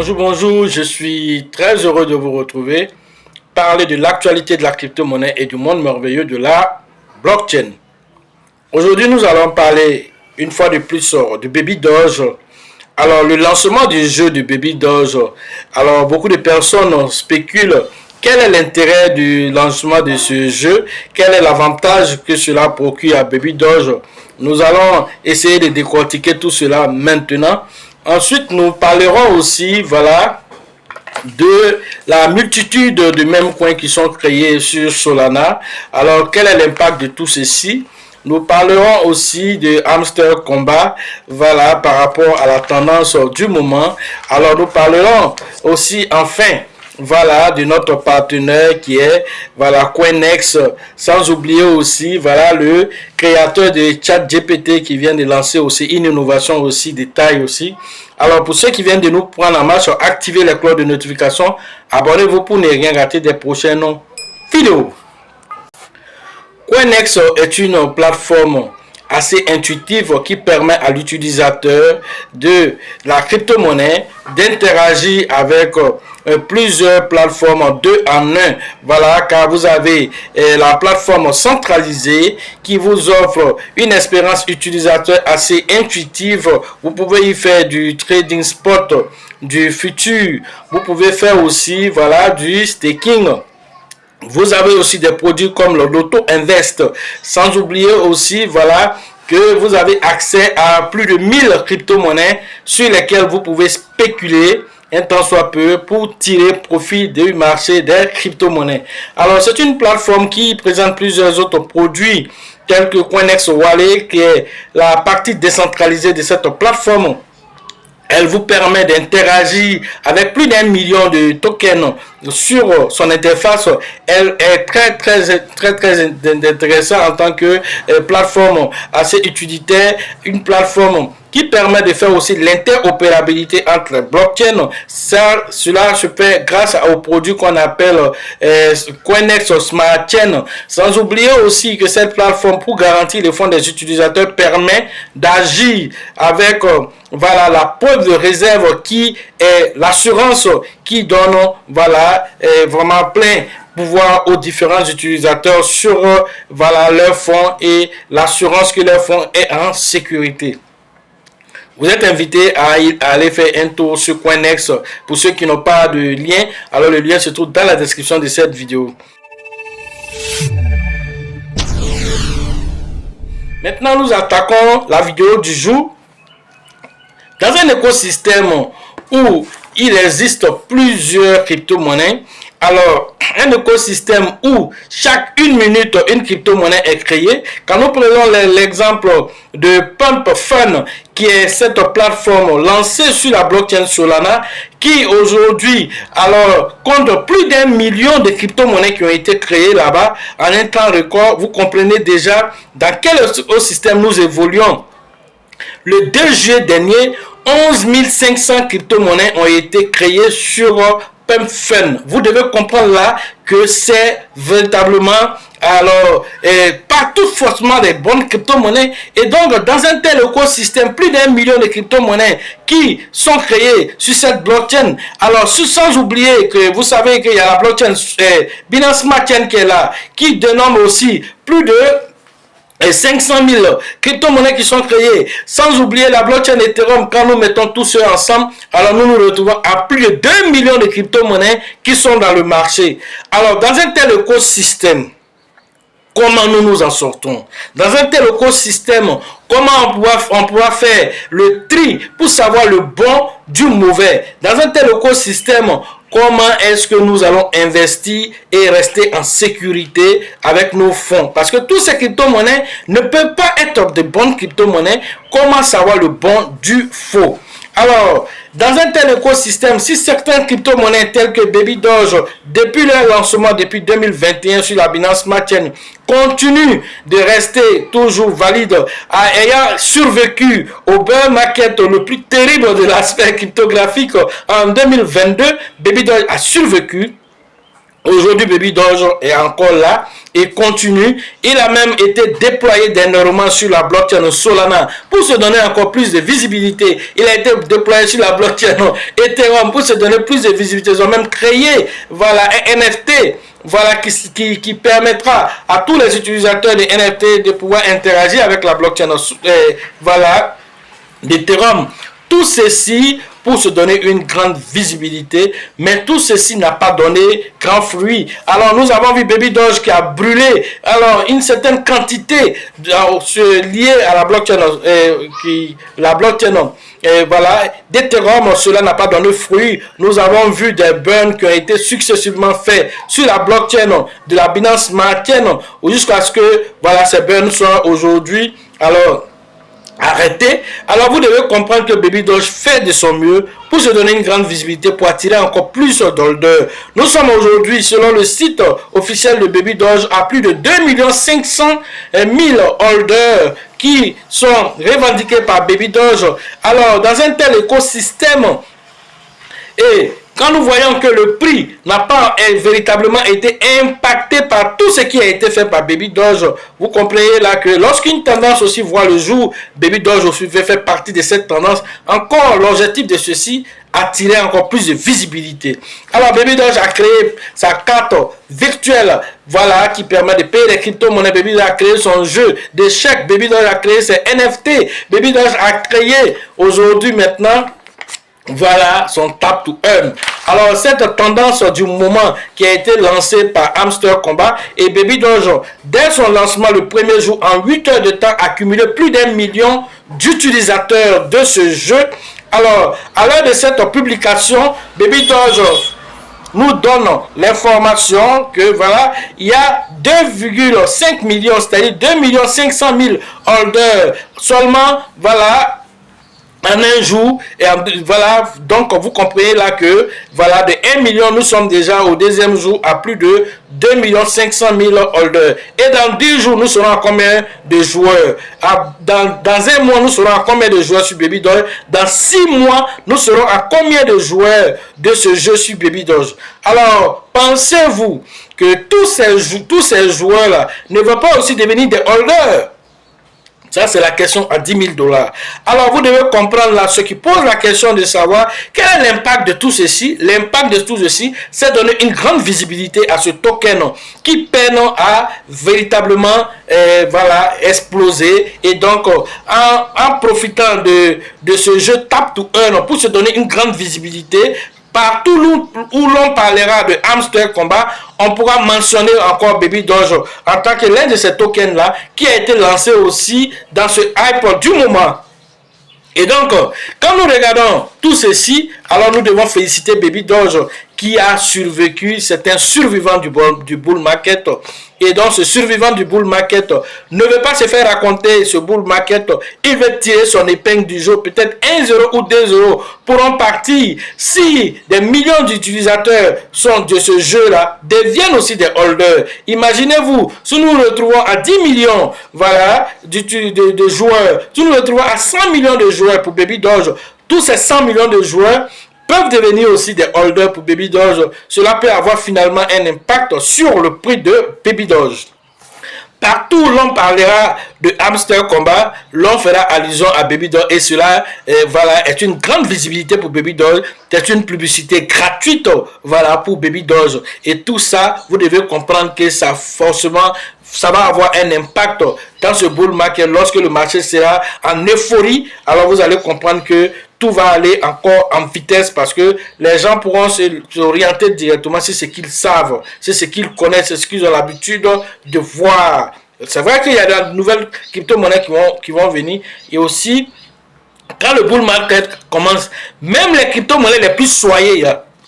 Bonjour, bonjour, je suis très heureux de vous retrouver, parler de l'actualité de la crypto-monnaie et du monde merveilleux de la blockchain. Aujourd'hui, nous allons parler une fois de plus de Baby Doge. Alors, le lancement du jeu de Baby Doge, alors beaucoup de personnes spéculent quel est l'intérêt du lancement de ce jeu, quel est l'avantage que cela procure à Baby Doge. Nous allons essayer de décortiquer tout cela maintenant. Ensuite, nous parlerons aussi, de la multitude de mêmes coins qui sont créés sur Solana. Alors, quel est l'impact de tout ceci? Nous parlerons aussi de Hamster Combat, par rapport à la tendance du moment. Alors, nous parlerons aussi, enfin, de notre partenaire qui est Coinex, sans oublier aussi le créateur de ChatGPT qui vient de lancer aussi une innovation aussi de taille aussi. Alors pour ceux qui viennent de nous prendre en marche, activez les cloches de notification, abonnez-vous pour ne rien rater des prochaines vidéos. Coinex est une plateforme assez intuitive qui permet à l'utilisateur de la crypto-monnaie d'interagir avec plusieurs plateformes 2 en 1. Car vous avez la plateforme centralisée qui vous offre une expérience utilisateur assez intuitive. Vous pouvez y faire du trading spot, du futur. Vous pouvez faire aussi du staking. Vous avez aussi des produits comme le Loto Invest. Sans oublier aussi, que vous avez accès à plus de 1000 crypto-monnaies sur lesquelles vous pouvez spéculer un temps soit peu pour tirer profit du marché des crypto-monnaies. Alors, c'est une plateforme qui présente plusieurs autres produits tels que Coinex Wallet, qui est la partie décentralisée de cette plateforme. Elle vous permet d'interagir avec plus d'1 million de tokens sur son interface. Elle est très intéressante en tant que plateforme assez utilitaire, une plateforme qui permet de faire aussi l'interopérabilité entre les blockchains. Cela se fait grâce aux produits qu'on appelle Coinex Smart Chain. Sans oublier aussi que cette plateforme, pour garantir les fonds des utilisateurs, permet d'agir avec la preuve de réserve qui est l'assurance qui donne vraiment plein pouvoir aux différents utilisateurs sur leurs fonds et l'assurance que leur fonds est en sécurité. Vous êtes invité à aller faire un tour sur Coinex. Pour ceux qui n'ont pas de lien, alors le lien se trouve dans la description de cette vidéo. Maintenant, nous attaquons la vidéo du jour. Dans un écosystème où il existe plusieurs crypto-monnaies, alors un écosystème où chaque 1 minute une crypto-monnaie est créée. Quand nous prenons l'exemple de Pump Fun, qui est cette plateforme lancée sur la blockchain Solana, qui aujourd'hui compte plus d'1 million de crypto-monnaies qui ont été créées là-bas en un temps record. Vous comprenez déjà dans quel écosystème nous évoluons. Le 2 juillet dernier, 11 500 crypto-monnaies ont été créées sur Pump Fun. Vous devez comprendre là que c'est véritablement pas tout forcément des bonnes crypto-monnaies. Et donc, dans un tel écosystème, plus d'1 million de crypto-monnaies qui sont créées sur cette blockchain. Alors, sans oublier que vous savez qu'il y a la blockchain Binance Smart Chain qui est là, qui dénomme aussi plus de 500 000 crypto-monnaies qui sont créées, sans oublier la blockchain Ethereum. Quand nous mettons tous ceux ensemble, alors nous nous retrouvons à plus de 2 millions de crypto-monnaies qui sont dans le marché. Alors, dans un tel écosystème, comment nous nous en sortons? Dans un tel écosystème, comment on pourra faire le tri pour savoir le bon du mauvais? Dans un tel écosystème, comment est-ce que nous allons investir et rester en sécurité avec nos fonds? Parce que toutes ces crypto-monnaies ne peuvent pas être de bonnes crypto-monnaies. Comment savoir le bon du faux? Alors, dans un tel écosystème, si certaines crypto-monnaies telles que Baby Doge, depuis leur lancement, depuis 2021 sur la Binance Smart Chain, continuent de rester toujours valides, ayant survécu au bear market le plus terrible de l'aspect cryptographique en 2022, Baby Doge a survécu. Aujourd'hui, Baby Doge est encore là et continue. Il a même été déployé dernièrement sur la blockchain Solana pour se donner encore plus de visibilité. Il a été déployé sur la blockchain Ethereum pour se donner plus de visibilité. Ils ont même créé, voilà, un NFT, voilà, qui permettra à tous les utilisateurs de NFT de pouvoir interagir avec la blockchain, voilà, d'Ethereum. Tout ceci pour se donner une grande visibilité, mais tout ceci n'a pas donné grand fruit. Alors nous avons vu Baby Doge qui a brûlé une certaine quantité liée à la blockchain, voilà, d'Ethereum. Cela n'a pas donné fruit. Nous avons vu des burns qui ont été successivement faits sur la blockchain de la Binance Smart Chain jusqu'à ce que, voilà, ces burns soient aujourd'hui arrêté. Alors vous devez comprendre que Baby Doge fait de son mieux pour se donner une grande visibilité, pour attirer encore plus d'holders. Nous sommes aujourd'hui, selon le site officiel de Baby Doge, à plus de 2 500 000 holders qui sont revendiqués par Baby Doge. Alors dans un tel écosystème, et quand nous voyons que le prix n'a pas véritablement été impacté par tout ce qui a été fait par Baby Doge, vous comprenez là que lorsqu'une tendance aussi voit le jour, Baby Doge aussi fait partie de cette tendance. Encore l'objectif de ceci, attirer encore plus de visibilité. Alors Baby Doge a créé sa carte virtuelle, voilà, qui permet de payer les crypto-monnaies. Baby Doge a créé son jeu d'échecs. Baby Doge a créé ses NFT. Baby Doge a créé aujourd'hui maintenant, voilà, son tap to earn. Alors cette tendance du moment qui a été lancée par Hamster Combat, et Baby Doge, dès son lancement le premier jour, en 8 heures de temps, a cumulé plus d'1 million d'utilisateurs de ce jeu. Alors à l'heure de cette publication, Baby Doge nous donne l'information que voilà, il y a 2,5 millions, c'est-à-dire 2 500 000 holders seulement, voilà, en un jour. Et voilà, donc vous comprenez là que voilà, de 1 million, nous sommes déjà au deuxième jour à plus de 2 500 000 holders. Et dans 10 jours, nous serons à combien de joueurs? Dans un mois, nous serons à combien de joueurs sur Baby Doge? Dans 6 mois, nous serons à combien de joueurs de ce jeu sur Baby Doge? Alors, pensez-vous que tous ces joueurs-là ne vont pas aussi devenir des holders? Ça, c'est la question à 10 000 $. Alors, vous devez comprendre là, ceux qui posent la question de savoir quel est l'impact de tout ceci. L'impact de tout ceci, c'est donner une grande visibilité à ce token qui peine à véritablement voilà, exploser. Et donc, en profitant de ce jeu Tap to Earn pour se donner une grande visibilité, partout où l'on parlera de Hamster Combat, on pourra mentionner encore Baby Doge en tant que l'un de ces tokens-là qui a été lancé aussi dans ce hype du moment. Et donc, quand nous regardons tout ceci, alors nous devons féliciter Baby Doge qui a survécu. C'est un survivant du bull market. Et donc, ce survivant du bull market ne veut pas se faire raconter ce bull market. Il veut tirer son épingle du jeu. Peut-être 1 € ou 2 € pourront partir si des millions d'utilisateurs de ce jeu-là deviennent aussi des holders. Imaginez-vous, si nous nous retrouvons à 10 millions voilà, de joueurs, si nous nous retrouvons à 100 millions de joueurs pour Baby Doge, tous ces 100 millions de joueurs peuvent devenir aussi des holders pour Baby Doge. Cela peut avoir finalement un impact sur le prix de Baby Doge. Partout où l'on parlera de Hamster Combat, l'on fera allusion à Baby Doge et cela voilà, est une grande visibilité pour Baby Doge. C'est une publicité gratuite voilà, pour Baby Doge. Et tout ça, vous devez comprendre que ça forcément, ça va avoir un impact dans ce bull market. Lorsque le marché sera en euphorie, alors vous allez comprendre que tout va aller encore en vitesse parce que les gens pourront s'orienter directement sur ce qu'ils savent, c'est ce qu'ils connaissent, c'est ce qu'ils ont l'habitude de voir. C'est vrai qu'il y a de nouvelles crypto-monnaies qui vont venir et aussi quand le bull market commence, même les crypto-monnaies les plus soyées,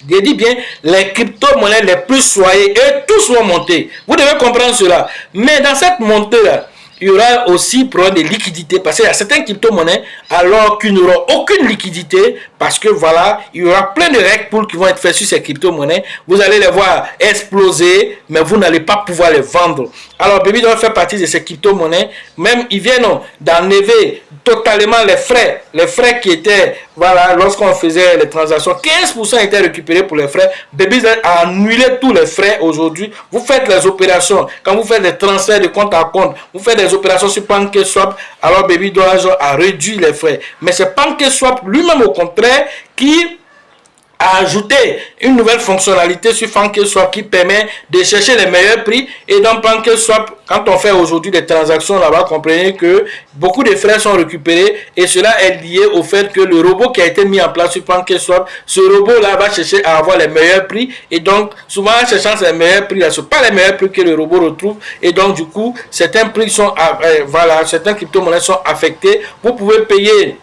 je dis bien les crypto-monnaies les plus soyées, et tous vont monter. Vous devez comprendre cela. Mais dans cette montée-là, il y aura aussi problème de liquidité parce qu'il y a certaines crypto-monnaies alors qu'ils n'auront aucune liquidité parce que voilà, il y aura plein de reg pools qui vont être faits sur ces crypto-monnaies. Vous allez les voir exploser, mais vous n'allez pas pouvoir les vendre. Alors, Babydoll fait partie de ces crypto-monnaies. Même, ils viennent d'enlever totalement les frais qui étaient, voilà, lorsqu'on faisait les transactions, 15% étaient récupérés pour les frais. Babydoll a annulé tous les frais aujourd'hui. Vous faites les opérations, quand vous faites des transferts de compte à compte, vous faites des opérations sur PancakeSwap, alors Babydoll a réduit les frais. Mais c'est PancakeSwap lui-même, au contraire, qui a ajouté une nouvelle fonctionnalité sur PancakeSwap qui permet de chercher les meilleurs prix. Et dans PancakeSwap, quand on fait aujourd'hui des transactions là-bas, comprenez que beaucoup de frais sont récupérés, et cela est lié au fait que le robot qui a été mis en place sur PancakeSwap, ce robot là va chercher à avoir les meilleurs prix, et donc souvent en cherchant ces meilleurs prix là, ce ne sont pas les meilleurs prix que le robot retrouve, et donc du coup certains prix sont voilà, certains crypto-monnaies sont affectés. Vous pouvez payer,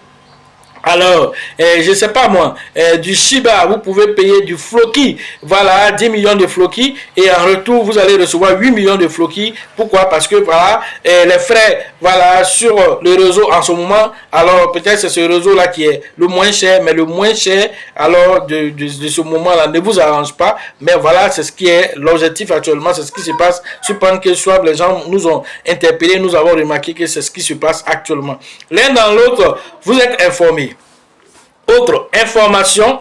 alors, je ne sais pas moi, du Shiba, vous pouvez payer du Floki, voilà, 10 millions de Floki, et en retour, vous allez recevoir 8 millions de Floki. Pourquoi? Parce que, voilà, les frais, voilà, sur le réseau en ce moment, alors peut-être c'est ce réseau-là qui est le moins cher, mais le moins cher, alors, de ce moment-là, ne vous arrange pas, mais voilà, c'est ce qui est l'objectif actuellement, c'est ce qui se passe sur PancakeSwap. Les gens nous ont interpellés, nous avons remarqué que c'est ce qui se passe actuellement. L'un dans l'autre, vous êtes informés. Autre information,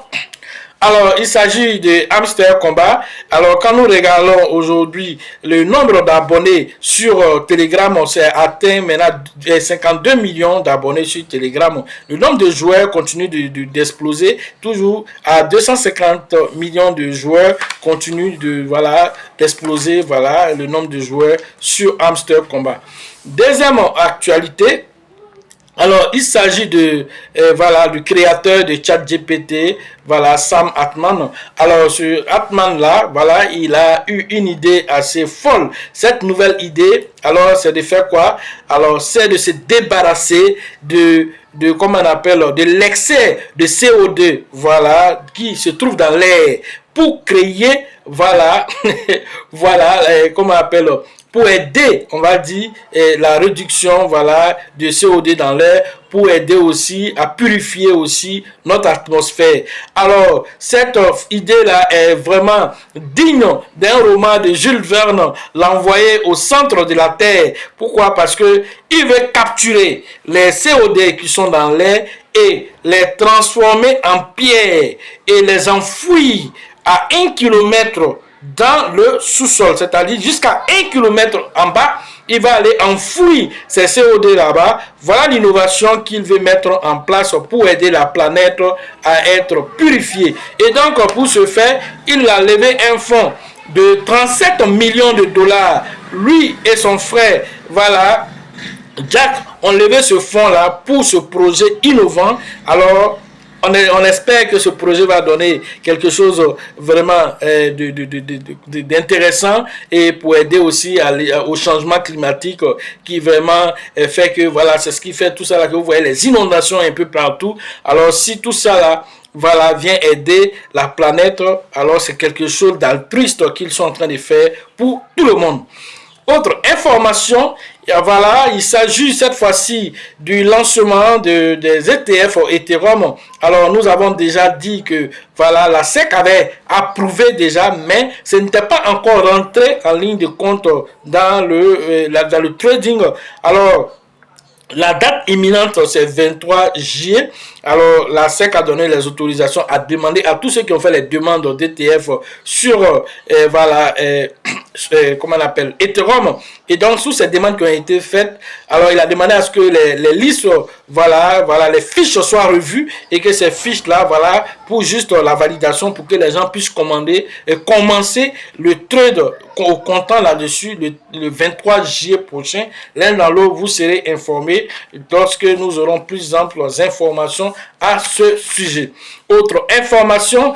alors il s'agit de Hamster Combat. Alors quand nous regardons aujourd'hui le nombre d'abonnés sur Telegram, on s'est atteint maintenant 52 millions d'abonnés sur Telegram. Le nombre de joueurs continue d'exploser, toujours à 250 millions de joueurs continue d'exploser, voilà, le nombre de joueurs sur Hamster Combat. Deuxième actualité. Alors, il s'agit de, voilà, du créateur de ChatGPT, voilà, Sam Altman. Alors, ce Altman-là, voilà, il a eu une idée assez folle. Cette nouvelle idée, alors, c'est de faire quoi? Alors, c'est de se débarrasser de comment on appelle, de l'excès de CO2, voilà, qui se trouve dans l'air, pour créer, voilà, voilà, comment on appelle, pour aider, on va dire, la réduction, voilà, de CO2 dans l'air, pour aider aussi à purifier aussi notre atmosphère. Alors, cette idée-là est vraiment digne d'un roman de Jules Verne, l'envoyer au centre de la Terre. Pourquoi? Parce que il veut capturer les CO2 qui sont dans l'air et les transformer en pierre et les enfouir à 1 kilomètre dans le sous-sol, c'est-à-dire jusqu'à 1 kilomètre en bas, il va aller enfouir ces CO2 là-bas. Voilà l'innovation qu'il veut mettre en place pour aider la planète à être purifiée. Et donc, pour ce faire, il a levé un fonds de 37 millions de dollars. Lui et son frère, voilà, Jack, ont levé ce fonds-là pour ce projet innovant. Alors, on espère que ce projet va donner quelque chose vraiment d'intéressant, et pour aider aussi au changement climatique qui vraiment fait que, voilà, c'est ce qui fait tout ça là, que vous voyez les inondations un peu partout. Alors, si tout ça là, voilà, vient aider la planète, alors c'est quelque chose d'altruiste qu'ils sont en train de faire pour tout le monde. Autre information, voilà, il s'agit cette fois-ci du lancement des ETF Ethereum. Alors, nous avons déjà dit que, voilà, la SEC avait approuvé déjà, mais ce n'était pas encore rentré en ligne de compte dans le trading. Alors, la date imminente, c'est 23 juillet. Alors, la SEC a donné les autorisations à demander à tous ceux qui ont fait les demandes d'ETF sur, voilà, comment on appelle, Ethereum. Et donc, sous ces demandes qui ont été faites, alors il a demandé à ce que les listes, voilà, les fiches soient revues, et que ces fiches-là, voilà, pour juste la validation, pour que les gens puissent commander et commencer le trade au comptant là-dessus le 23 juillet prochain. L'un dans l'autre, vous serez informés lorsque nous aurons plus d'amples informations à ce sujet. Autre information,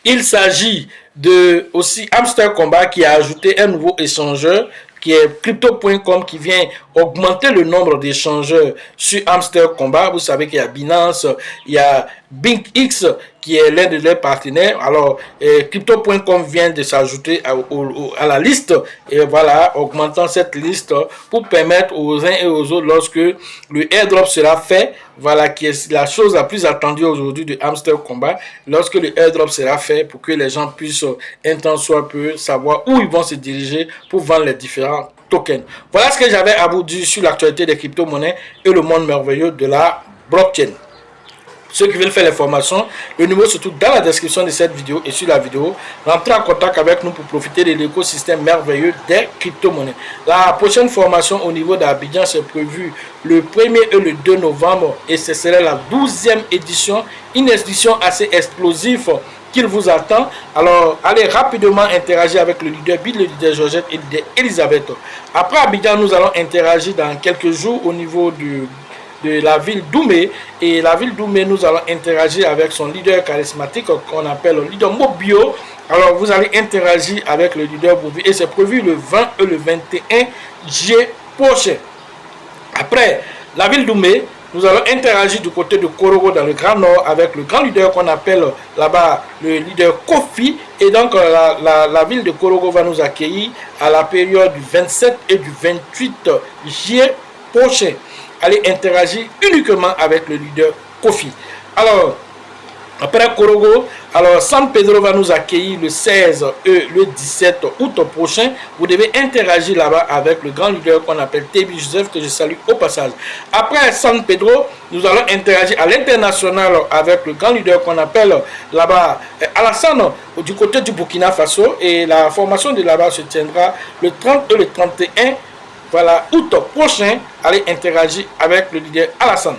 il s'agit de aussi Hamster Combat qui a ajouté un nouveau échangeur qui est Crypto.com, qui vient augmenter le nombre d'échangeurs sur Hamster Combat. Vous savez qu'il y a Binance, il y a BinkX, qui est l'un de leurs partenaires. Alors, Crypto.com vient de s'ajouter à la liste, et voilà, augmentant cette liste pour permettre aux uns et aux autres, lorsque le airdrop sera fait, voilà, qui est la chose la plus attendue aujourd'hui de Hamster Combat, lorsque le airdrop sera fait, pour que les gens puissent, un temps soit peu, savoir où ils vont se diriger pour vendre les différents tokens. Voilà ce que j'avais à vous dire sur l'actualité des crypto-monnaies et le monde merveilleux de la blockchain. Ceux qui veulent faire les formations, le numéro se trouve dans la description de cette vidéo et sur la vidéo. Rentrez en contact avec nous pour profiter de l'écosystème merveilleux des crypto-monnaies. La prochaine formation au niveau d'Abidjan, c'est prévu le 1er et le 2 novembre et ce serait la 12e édition, une édition assez explosive qu'il vous attend. Alors, allez rapidement interagir avec le leader Bill, le leader Georgette et le leader Elisabeth. Après Abidjan, nous allons interagir dans quelques jours au niveau de la ville d'Oumé. Et la ville d'Oumé, nous allons interagir avec son leader charismatique qu'on appelle le leader Mobio. Alors, vous allez interagir avec le leader Boubi et c'est prévu le 20 et le 21 juillet prochain. Après la ville d'Oumé, nous allons interagir du côté de Korogo dans le Grand Nord avec le grand leader qu'on appelle là-bas le leader Kofi. Et donc la ville de Korogo va nous accueillir à la période du 27 et du 28 juillet prochain. Allez interagir uniquement avec le leader Kofi. Alors, après Korogo, alors San Pedro va nous accueillir le 16 et le 17 août prochain. Vous devez interagir là-bas avec le grand leader qu'on appelle Tebi Joseph, que je salue au passage. Après San Pedro, nous allons interagir à l'international avec le grand leader qu'on appelle là-bas Alassane du côté du Burkina Faso. Et la formation de là-bas se tiendra le 30 et le 31 voilà, août prochain. Allez interagir avec le leader Alassane.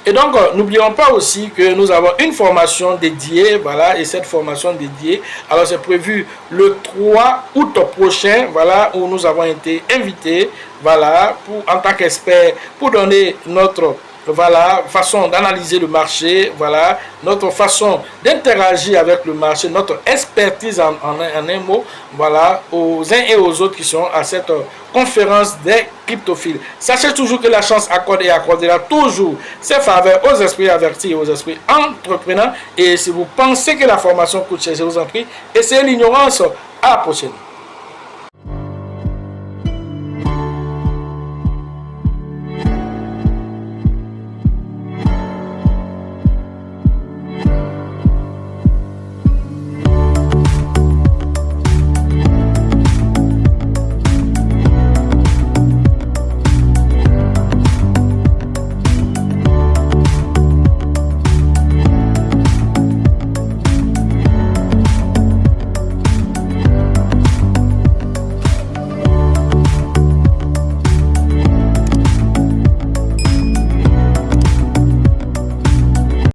Et donc, n'oublions pas aussi que nous avons une formation dédiée, voilà, et cette formation dédiée, alors c'est prévu le 3 août prochain, voilà, où nous avons été invités, voilà, en tant qu'experts, pour donner notre, voilà, façon d'analyser le marché, voilà, notre façon d'interagir avec le marché, notre expertise en un mot, voilà, aux uns et aux autres qui sont à cette conférence des cryptophiles. Sachez toujours que la chance accorde et accordera toujours ses faveurs aux esprits avertis et aux esprits entrepreneurs. Et si vous pensez que la formation coûte cher, je vous en prie, essayez l'ignorance. À la prochaine.